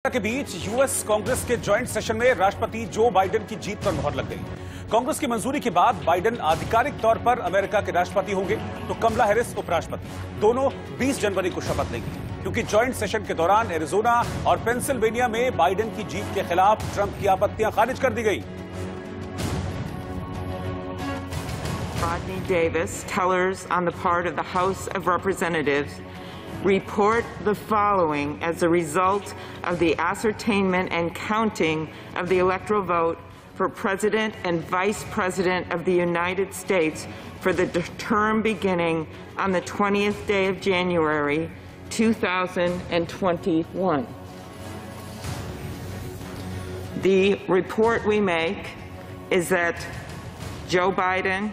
के बीच US Congress के joint session में राष्ट्रपति जो बाइडेन की जीत पर मुहर लग गई। कांग्रेस की मंजूरी के बाद बाइडेन आधिकारिक तौर पर अमेरिका के राष्ट्रपति होंगे, तो कमला हैरिस उपराष्ट्रपति। दोनों 20 जनवरी को शपथ लेंगे, क्योंकि जॉइंट सेशन के दौरान एरिजोना और पेंसिल्वेनिया में बाइडेन की जीत के खिलाफ ट्रंप की आपत्तियां खारिज कर दी गई। Rodney Davis, tellers on the part of the House of Representatives, report the following as a result of the ascertainment and counting of the electoral vote for President and Vice President of the United States for the term beginning on the 20th day of January, 2021. The report we make is that Joe Biden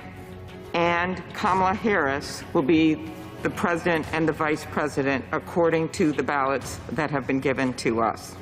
and Kamala Harris will be the President and the Vice President according to the ballots that have been given to us.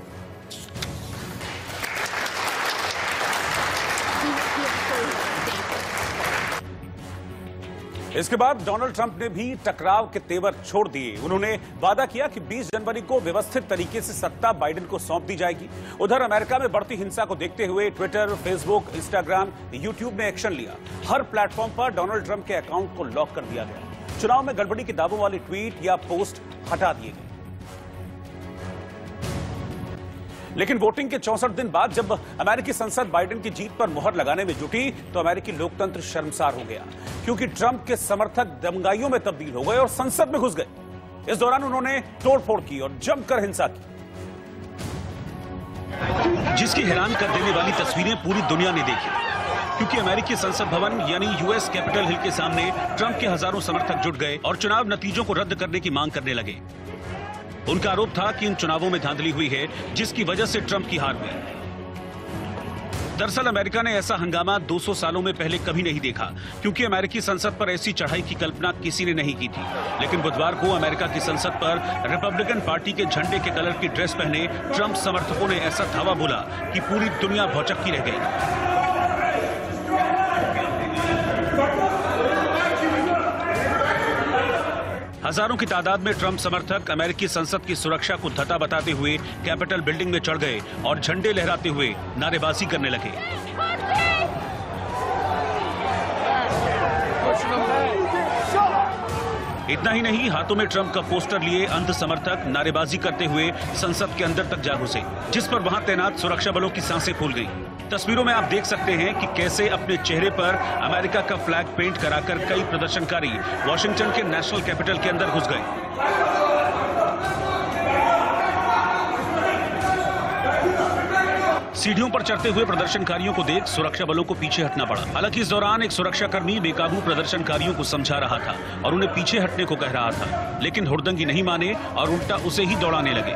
इसके बाद Donald Trump ने भी टकराव के तेवर छोड़ दिए। उन्होंने वादा किया कि 20 जनवरी को व्यवस्थित तरीके से सत्ता बाइडेन को सौंप दी जाएगी। उधर अमेरिका में बढ़ती हिंसा को देखते हुए ट्विटर, फेसबुक, इंस्टाग्राम, यूट्यूब ने एक्शन लिया। हर प्लेटफॉर्म पर डोनाल्ड ट्रंप के अकाउंट को लॉक कर दिया गया। चुनाव में गड़बड़ी के दावों वाली ट्वीट या पोस्ट हटा दिए गए। लेकिन वोटिंग के 64 दिन बाद जब अमेरिकी संसद बाइडेन की जीत पर मुहर लगाने में जुटी, तो अमेरिकी लोकतंत्र शर्मसार हो गया, क्योंकि ट्रंप के समर्थक दंगाइयों में तब्दील हो गए और संसद में घुस गए। इस दौरान उन्होंने तोड़फोड़ की और जमकर हिंसा की, जिसकी हैरान कर देने वाली तस्वीरें पूरी दुनिया ने देखी, क्योंकि अमेरिकी संसद भवन यानी यूएस कैपिटल हिल के सामने ट्रंप के हजारों समर्थक जुट गए और चुनाव नतीजों को रद्द करने की मांग करने लगे। उनका आरोप था कि इन चुनावों में धांधली हुई है, जिसकी वजह से ट्रंप की हार हुई। दरअसल अमेरिका ने ऐसा हंगामा 200 सालों में पहले कभी नहीं देखा, क्योंकि अमेरिकी संसद पर ऐसी चढ़ाई की कल्पना किसी ने नहीं की थी। लेकिन बुधवार को अमेरिका की संसद पर रिपब्लिकन पार्टी के झंडे के कलर की ड्रेस पहने ट्रंप समर्थकों ने ऐसा धावा बोला कि पूरी दुनिया भौचक्की रह गई। हजारों की तादाद में ट्रंप समर्थक अमेरिकी संसद की सुरक्षा को धता बताते हुए कैपिटल बिल्डिंग में चढ़ गए और झंडे लहराते हुए नारेबाजी करने लगे। इतना ही नहीं, हाथों में ट्रंप का पोस्टर लिए अंध समर्थक नारेबाजी करते हुए संसद के अंदर तक जा घुसे, जिस पर वहां तैनात सुरक्षा बलों की सांसें फूल गईं। तस्वीरों में आप देख सकते हैं कि कैसे अपने चेहरे पर अमेरिका का फ्लैग पेंट कराकर कई प्रदर्शनकारी वॉशिंगटन के नेशनल कैपिटल के अंदर घुस गए। सीढ़ियों पर चढ़ते हुए प्रदर्शनकारियों को देख सुरक्षा बलों को पीछे हटना पड़ा। हालांकि इस दौरान एक सुरक्षाकर्मी बेकाबू प्रदर्शनकारियों को समझा रहा था और उन्हें पीछे हटने को कह रहा था, लेकिन हुड़दंगी नहीं माने और उल्टा उसे ही दौड़ाने लगे।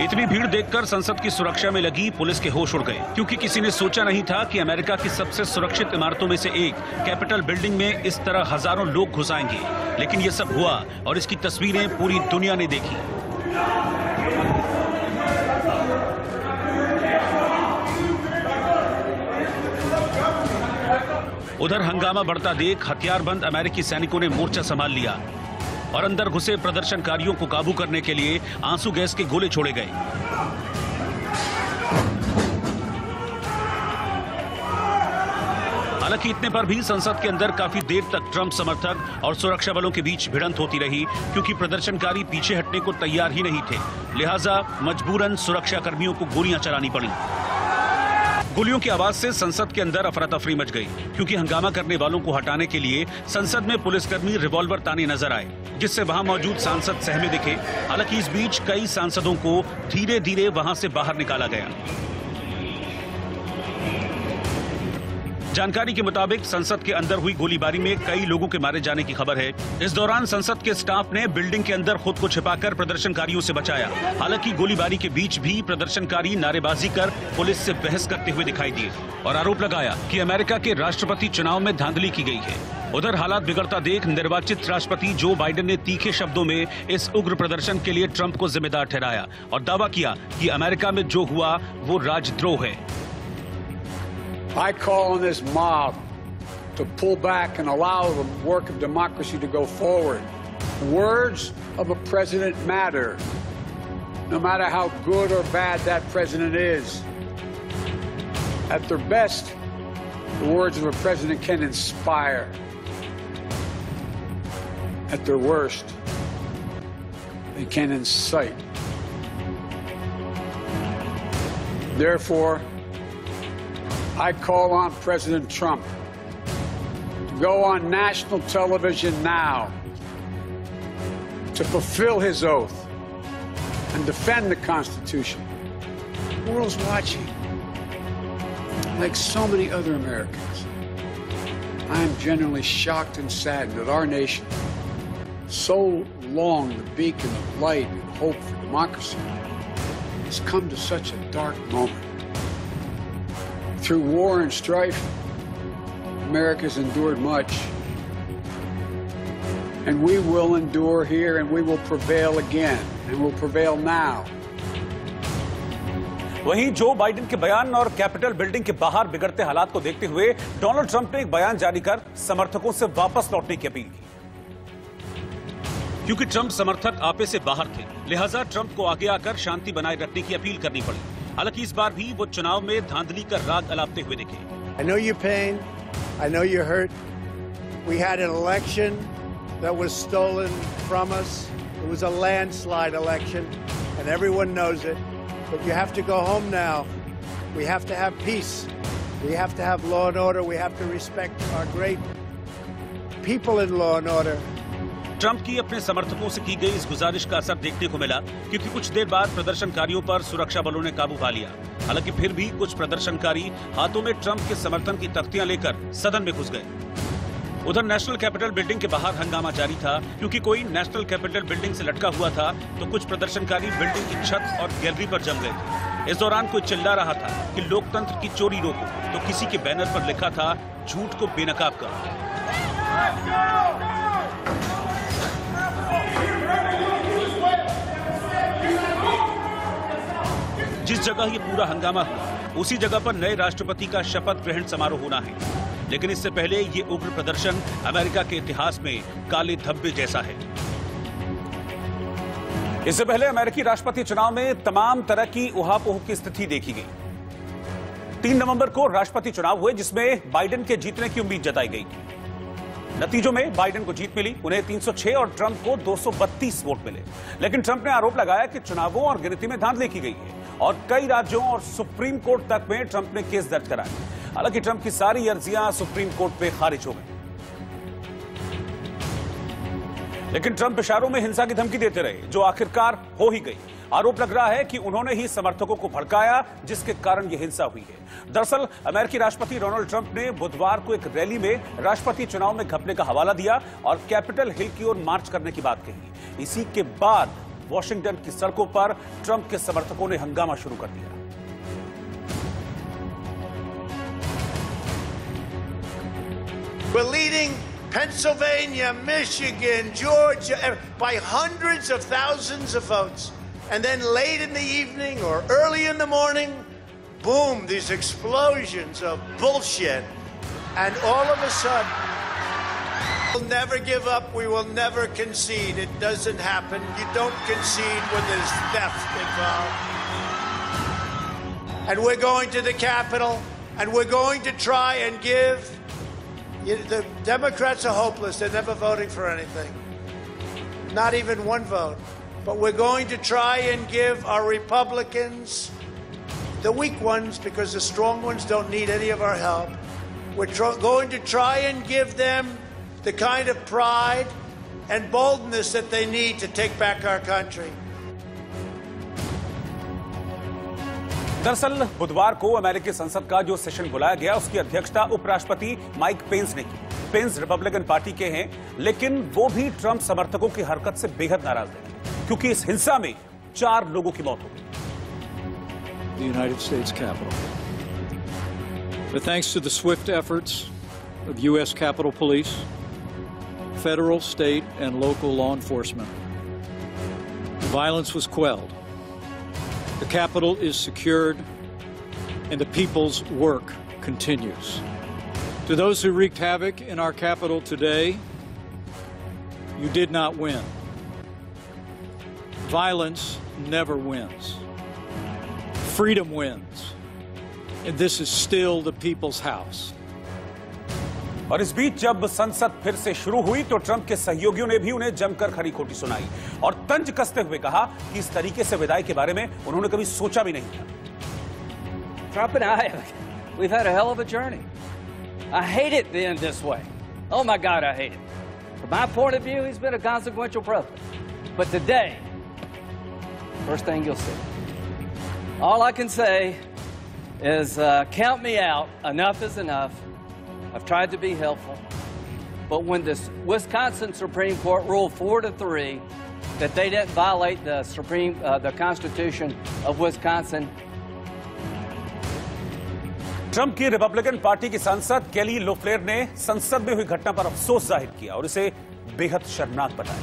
इतनी भीड़ देखकर संसद की सुरक्षा में लगी पुलिस के होश उड़ गए, क्योंकि किसी ने सोचा नहीं था कि अमेरिका की सबसे सुरक्षित इमारतों में से एक कैपिटल बिल्डिंग में इस तरह हजारों लोग घुस आएंगे। लेकिन ये सब हुआ और इसकी तस्वीरें पूरी दुनिया ने देखी। उधर हंगामा बढ़ता देख हथियारबंद अमेरिकी सैनिकों ने मोर्चा संभाल लिया और अंदर घुसे प्रदर्शनकारियों को काबू करने के लिए आंसू गैस के गोले छोड़े गए। हालांकि इतने पर भी संसद के अंदर काफी देर तक ट्रंप समर्थक और सुरक्षा बलों के बीच भिड़ंत होती रही, क्योंकि प्रदर्शनकारी पीछे हटने को तैयार ही नहीं थे। लिहाजा मजबूरन सुरक्षा कर्मियों को गोलियां चलानी पड़ी। गोलियों की आवाज से संसद के अंदर अफरा तफरी मच गई, क्योंकि हंगामा करने वालों को हटाने के लिए संसद में पुलिसकर्मी रिवॉल्वर ताने नजर आए, जिससे वहां मौजूद सांसद सहमे दिखे। हालांकि इस बीच कई सांसदों को धीरे धीरे वहां से बाहर निकाला गया। जानकारी के मुताबिक संसद के अंदर हुई गोलीबारी में कई लोगों के मारे जाने की खबर है। इस दौरान संसद के स्टाफ ने बिल्डिंग के अंदर खुद को छिपाकर प्रदर्शनकारियों से बचाया। हालांकि गोलीबारी के बीच भी प्रदर्शनकारी नारेबाजी कर पुलिस से बहस करते हुए दिखाई दिए और आरोप लगाया कि अमेरिका के राष्ट्रपति चुनाव में धांधली की गई है। उधर हालात बिगड़ता देख निर्वाचित राष्ट्रपति जो बाइडेन ने तीखे शब्दों में इस उग्र प्रदर्शन के लिए ट्रंप को जिम्मेदार ठहराया और दावा किया कि अमेरिका में जो हुआ वो राजद्रोह है। I call on this mob to pull back and allow the work of democracy to go forward. The words of a president matter, no matter how good or bad that president is. At their best, the words of a president can inspire. At their worst, they can incite. Therefore, I call on President Trump to go on national television now to fulfill his oath and defend the Constitution. The world's watching. Like so many other Americans, I am genuinely shocked and saddened that our nation, so long the beacon of light and hope for democracy, has come to such a dark moment. Through war and strife, America's endured much. And we will endure here, and we will prevail again, and will prevail now. वहीं Joe Biden के बयान और capital building के बाहर बिगड़ते हालात को देखते हुए डोनाल्ड ट्रंप ने एक बयान जारी कर समर्थकों से वापस लौटने की अपील की। क्योंकि ट्रंप समर्थक आपे से बाहर थे, लिहाजा ट्रंप को आगे आकर शांति बनाए रखने की अपील करनी पड़ी। हालांकि इस बार भी वो चुनाव में धांधली का राग अलापते हुए दिखे। I know your pain. I know you're hurt. We had an election that was stolen from us. It was a landslide election, and everyone knows it. But you have to go home now. We have to have peace. We have to have law and order. We have to respect our great people in law and order. Trump की अपने समर्थकों से की गई इस गुजारिश का असर देखने को मिला, क्योंकि कुछ देर बाद प्रदर्शनकारियों पर सुरक्षा बलों ने काबू पा लिया। हालांकि फिर भी कुछ प्रदर्शनकारी हाथों में ट्रंप के समर्थन की तख्तियां लेकर सदन में घुस गए। उधर नेशनल कैपिटल बिल्डिंग के बाहर हंगामा जारी था, क्योंकि कोई नेशनल कैपिटल बिल्डिंग से लटका हुआ था तो कुछ प्रदर्शनकारी बिल्डिंग की छत और गैलरी पर जम गए थे। इस दौरान कोई चिल्ला रहा था कि लोकतंत्र की चोरी रोको, तो किसी के बैनर पर लिखा था झूठ को बेनकाब करो। जिस जगह ये पूरा हंगामा हुआ, उसी जगह पर नए राष्ट्रपति का शपथ ग्रहण समारोह होना है। लेकिन इससे पहले ये उग्र प्रदर्शन अमेरिका के इतिहास में काले धब्बे जैसा है। इससे पहले अमेरिकी राष्ट्रपति चुनाव में तमाम तरह की उहापोह की स्थिति देखी गई। 3 नवंबर को राष्ट्रपति चुनाव हुए, जिसमें बाइडेन के जीतने की उम्मीद जताई गई। नतीजों में बाइडेन को जीत मिली, उन्हें 306 और ट्रंप को 232 वोट मिले। लेकिन ट्रंप ने आरोप लगाया कि चुनावों और गिनती में धांधली की गई है और कई राज्यों और सुप्रीम कोर्ट तक में ट्रंप ने केस दर्ज कराए। हालांकि ट्रंप की सारी अर्जियां सुप्रीम कोर्ट पे खारिज हो गई। लेकिन ट्रंप इशारों में हिंसा की धमकी देते रहे, जो आखिरकार हो ही गई। आरोप लग रहा है कि उन्होंने ही समर्थकों को भड़काया, जिसके कारण यह हिंसा हुई है। दरअसल अमेरिकी राष्ट्रपति डोनाल्ड ट्रंप ने बुधवार को एक रैली में राष्ट्रपति चुनाव में घपले का हवाला दिया और कैपिटल हिल की ओर मार्च करने की बात कही। इसी के बाद वॉशिंगटन की सड़कों पर ट्रंप के समर्थकों ने हंगामा शुरू कर दिया। We're leading Pennsylvania, Michigan, Georgia by hundreds of thousands of votes. And then late in the evening or early in the morning, boom, these explosions of bullshit. And all of a sudden, we'll never give up. We will never concede. It doesn't happen. You don't concede when there's theft involved. And we're going to the Capitol, and we're going to try and give. The Democrats are hopeless. They're never voting for anything. Not even one vote. But we're going to try and give our Republicans, the weak ones, because the strong ones don't need any of our help. We're going to try and give them the kind of pride and boldness that they need to take back our country. दरअसल बुधवार को अमेरिकी संसद का जो session बुलाया गया, उसकी अध्यक्षता उपराष्ट्रपति माइक पेंस ने की। पेंस रिपब्लिकन पार्टी के हैं, लेकिन वो भी ट्रंप समर्थकों की हरकत से बेहद नाराज थे, क्योंकि इस हिंसा में 4 लोगों की मौत हो गई। The United States Capitol. But thanks to the swift efforts of U.S. Capitol Police, federal, state, and local law enforcement, the violence was quelled. The Capitol is secured, and the people's work continues. To those who wreaked havoc in our capital today, you did not win. Violence never wins. Freedom wins. And this is still the people's house. और इस बीच जब संसद फिर से शुरू हुई तो Trump के सहयोगियों ने भी उन्हें जमकर खरी खोटी सुनाई और तंज कसते हुए कहा कि इस तरीके से विदाई के बारे में उन्होंने कभी सोचा भी नहीं था। Trump and I, we've had a hell of a journey. I hate it being this way. Oh my God, I hate it. From my point of view, he's been a consequential president. But today, first thing you'll see. All I can say is count me out. Enough is enough. I've tried to be helpful. But when this Wisconsin Supreme Court ruled 4-3 that they didn't violate the Constitution of Wisconsin. Trump की Republican party की सांसद केली लोफ्लेयर ने संसद में हुई घटना पर अफसोस जाहिर किया और इसे बेहद शर्मनाक बताया।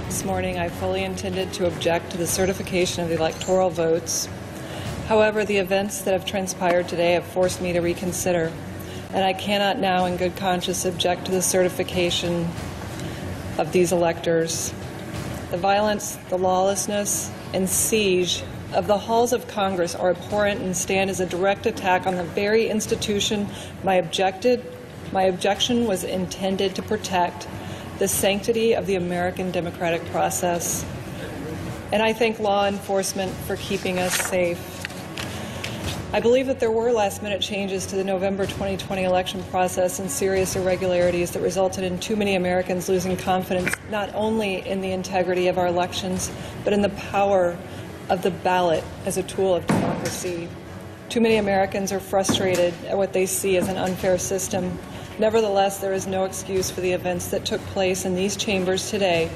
This morning, I fully intended to object to the certification of the electoral votes. However, the events that have transpired today have forced me to reconsider, and I cannot now in good conscience object to the certification of these electors. The violence, the lawlessness, and siege of the halls of Congress are abhorrent and stand as a direct attack on the very institution my objection was intended to protect, the sanctity of the American democratic process. And I thank law enforcement for keeping us safe. I believe that there were last-minute changes to the November 2020 election process and serious irregularities that resulted in too many Americans losing confidence not only in the integrity of our elections, but in the power of the ballot as a tool of democracy. Too many Americans are frustrated at what they see as an unfair system. Nevertheless, there is no excuse for the events that took place in these chambers today,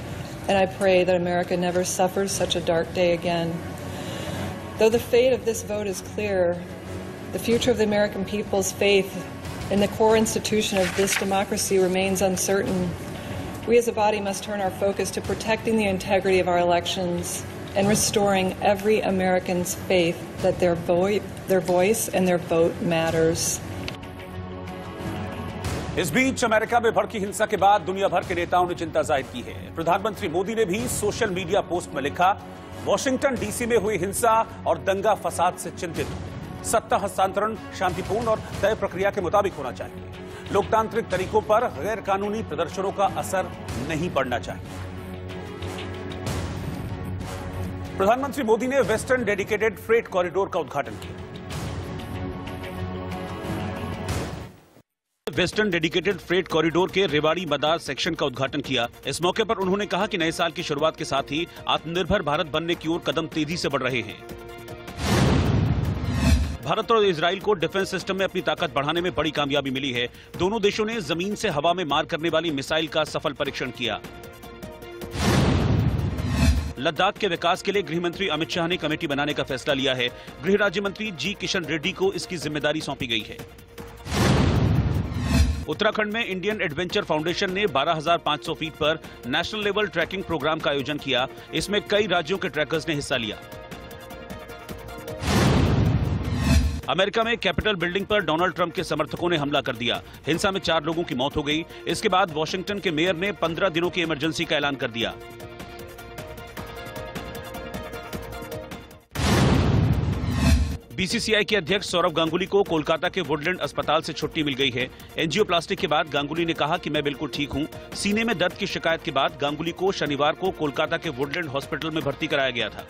and I pray that America never suffers such a dark day again. Though the fate of this vote is clear, the future of the American people's faith in the core institution of this democracy remains uncertain. We as a body must turn our focus to protecting the integrity of our elections and restoring every American's faith that their voice and their vote matters. इस बीच America में भड़की हिंसा के बाद दुनिया भर के नेताओं ने चिंता जाहिर की है। प्रधानमंत्री मोदी ने भी सोशल मीडिया पोस्ट में लिखा, वॉशिंगटन डीसी में हुई हिंसा और दंगा फसाद से चिंतित हूं। सत्ता हस्तांतरण शांतिपूर्ण और तय प्रक्रिया के मुताबिक होना चाहिए। लोकतांत्रिक तरीकों पर गैर कानूनी प्रदर्शनों का असर नहीं पड़ना चाहिए। प्रधानमंत्री मोदी ने वेस्टर्न डेडिकेटेड फ्रेट कॉरिडोर का उद्घाटन किया। वेस्टर्न डेडिकेटेड फ्रेट कॉरिडोर के रेवाड़ी मदार सेक्शन का उद्घाटन किया। इस मौके पर उन्होंने कहा कि नए साल की शुरुआत के साथ ही आत्मनिर्भर भारत बनने की ओर कदम तेजी से बढ़ रहे हैं। भारत और इजराइल को डिफेंस सिस्टम में अपनी ताकत बढ़ाने में बड़ी कामयाबी मिली है। दोनों देशों ने जमीन से हवा में मार करने वाली मिसाइल का सफल परीक्षण किया। लद्दाख के विकास के लिए गृह मंत्री अमित शाह ने कमेटी बनाने का फैसला लिया है। गृह राज्य मंत्री जी किशन रेड्डी को इसकी जिम्मेदारी सौंपी गई है। उत्तराखंड में इंडियन एडवेंचर फाउंडेशन ने 12,500 फीट पर नेशनल लेवल ट्रैकिंग प्रोग्राम का आयोजन किया। इसमें कई राज्यों के ट्रैकर्स ने हिस्सा लिया। अमेरिका में कैपिटल बिल्डिंग पर डोनाल्ड ट्रंप के समर्थकों ने हमला कर दिया। हिंसा में 4 लोगों की मौत हो गई। इसके बाद वॉशिंगटन के मेयर ने 15 दिनों की इमरजेंसी का ऐलान कर दिया। बीसीसीआई के अध्यक्ष सौरव गांगुली को कोलकाता के वुडलैंड अस्पताल से छुट्टी मिल गई है। एंजियोप्लास्टी के बाद गांगुली ने कहा कि मैं बिल्कुल ठीक हूं। सीने में दर्द की शिकायत के बाद गांगुली को शनिवार को कोलकाता के वुडलैंड हॉस्पिटल में भर्ती कराया गया था।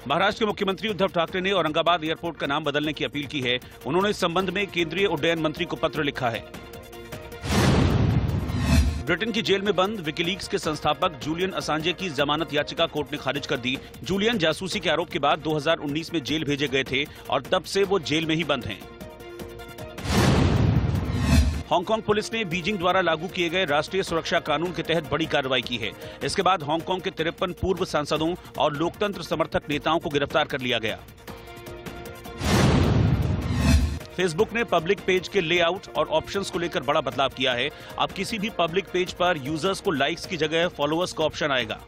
महाराष्ट्र के मुख्यमंत्री उद्धव ठाकरे ने औरंगाबाद एयरपोर्ट का नाम बदलने की अपील की है। उन्होंने इस संबंध में केंद्रीय उड्डयन मंत्री को पत्र लिखा है। ब्रिटेन की जेल में बंद विकीलीक्स के संस्थापक जूलियन असांजे की जमानत याचिका कोर्ट ने खारिज कर दी। जूलियन जासूसी के आरोप के बाद 2019 में जेल भेजे गए थे और तब से वो जेल में ही बंद हैं। हांगकांग पुलिस ने बीजिंग द्वारा लागू किए गए राष्ट्रीय सुरक्षा कानून के तहत बड़ी कार्रवाई की है। इसके बाद हांगकांग के 53 पूर्व सांसदों और लोकतंत्र समर्थक नेताओं को गिरफ्तार कर लिया गया। फेसबुक ने पब्लिक पेज के लेआउट और ऑप्शंस को लेकर बड़ा बदलाव किया है। अब किसी भी पब्लिक पेज पर यूजर्स को लाइक्स की जगह फॉलोअर्स का ऑप्शन आएगा।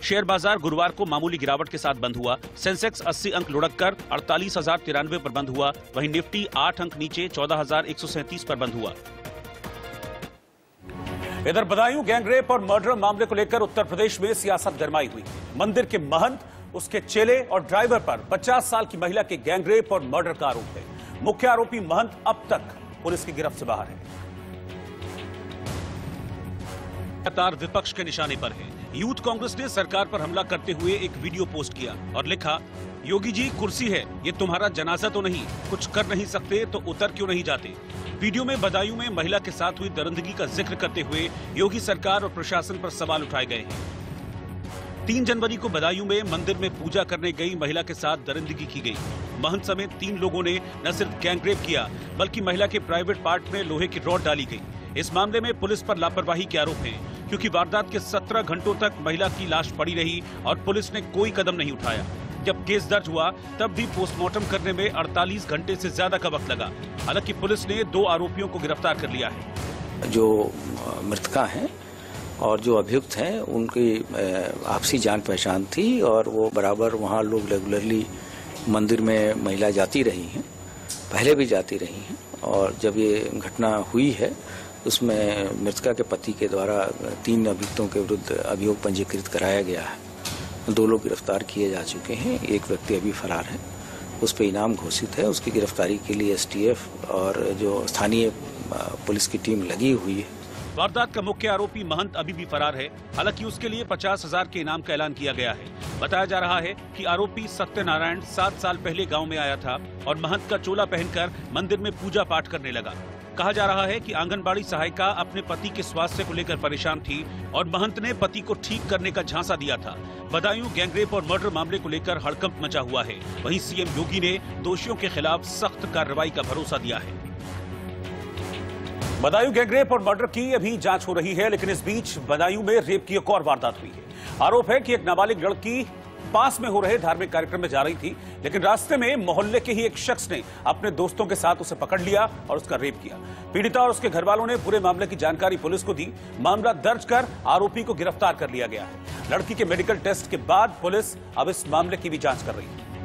शेयर बाजार गुरुवार को मामूली गिरावट के साथ बंद हुआ। सेंसेक्स 80 अंक लुढ़ककर 48,093 पर बंद हुआ। वहीं निफ्टी 8 अंक नीचे 14,137 पर बंद हुआ। इधर बदायूं गैंगरेप और मर्डर मामले को लेकर उत्तर प्रदेश में सियासत गरमाई हुई। मंदिर के महंत, उसके चेले और ड्राइवर पर 50 साल की महिला के गैंगरेप और मर्डर का आरोप है। मुख्य आरोपी महंत अब तक पुलिस की गिरफ्त से बाहर है। लगातार विपक्ष के निशाने पर है। यूथ कांग्रेस ने सरकार पर हमला करते हुए एक वीडियो पोस्ट किया और लिखा, योगी जी कुर्सी है, ये तुम्हारा जनाजा तो नहीं, कुछ कर नहीं सकते तो उतर क्यों नहीं जाते। वीडियो में बदायूं में महिला के साथ हुई दरिंदगी का जिक्र करते हुए योगी सरकार और प्रशासन पर सवाल उठाए गए हैं। 3 जनवरी को बदायूं में मंदिर में पूजा करने गई महिला के साथ दरिंदगी की गई। महंत समेत 3 लोगों ने न सिर्फ गैंगरेप किया बल्कि महिला के प्राइवेट पार्ट में लोहे की रॉड डाली गई। इस मामले में पुलिस पर लापरवाही के आरोप हैं, क्योंकि वारदात के 17 घंटों तक महिला की लाश पड़ी रही और पुलिस ने कोई कदम नहीं उठाया। जब केस दर्ज हुआ तब भी पोस्टमार्टम करने में 48 घंटे से ज्यादा का वक्त लगा। हालांकि पुलिस ने 2 आरोपियों को गिरफ्तार कर लिया है। जो मृतका हैं और जो अभियुक्त हैं उनकी आपसी जान पहचान थी और वो बराबर वहाँ लोग रेगुलरली मंदिर में महिला जाती रही हैं, पहले भी जाती रही हैं। और जब ये घटना हुई है उसमें मृतका के पति के द्वारा 3 अभियुक्तों के विरुद्ध अभियोग पंजीकृत कराया गया है। 2 लोग गिरफ्तार किए जा चुके हैं, एक व्यक्ति अभी फरार है, उस पर इनाम घोषित है। उसकी गिरफ्तारी के लिए एसटीएफ और जो स्थानीय पुलिस की टीम लगी हुई है। वारदात का मुख्य आरोपी महंत अभी भी फरार है। हालांकि उसके लिए 50,000 के इनाम का ऐलान किया गया है। बताया जा रहा है कि आरोपी सत्यनारायण 7 साल पहले गांव में आया था और महंत का चोला पहनकर मंदिर में पूजा पाठ करने लगा। कहा जा रहा है कि आंगनबाड़ी सहायिका अपने पति के स्वास्थ्य को लेकर परेशान थी और महंत ने पति को ठीक करने का झांसा दिया था। बदायूं गैंगरेप और मर्डर मामले को लेकर हड़कंप मचा हुआ है। वहीं सीएम योगी ने दोषियों के खिलाफ सख्त कार्रवाई का भरोसा दिया है। बदायूं गैंगरेप और मर्डर की अभी जांच हो रही है, लेकिन इस बीच बदायूं में रेप की एक और वारदात हुई है। आरोप है कि एक नाबालिग लड़की पास में हो रहे धार्मिक कार्यक्रम में जा रही थी, लेकिन रास्ते में मोहल्ले के ही एक शख्स ने अपने दोस्तों के साथ उसे पकड़ लिया और उसका रेप किया। पीड़िता और उसके घर वालों ने पूरे मामले की जानकारी पुलिस को दी। मामला दर्ज कर आरोपी को गिरफ्तार कर लिया गया है। लड़की के मेडिकल टेस्ट के बाद पुलिस अब इस मामले की भी जांच कर रही है।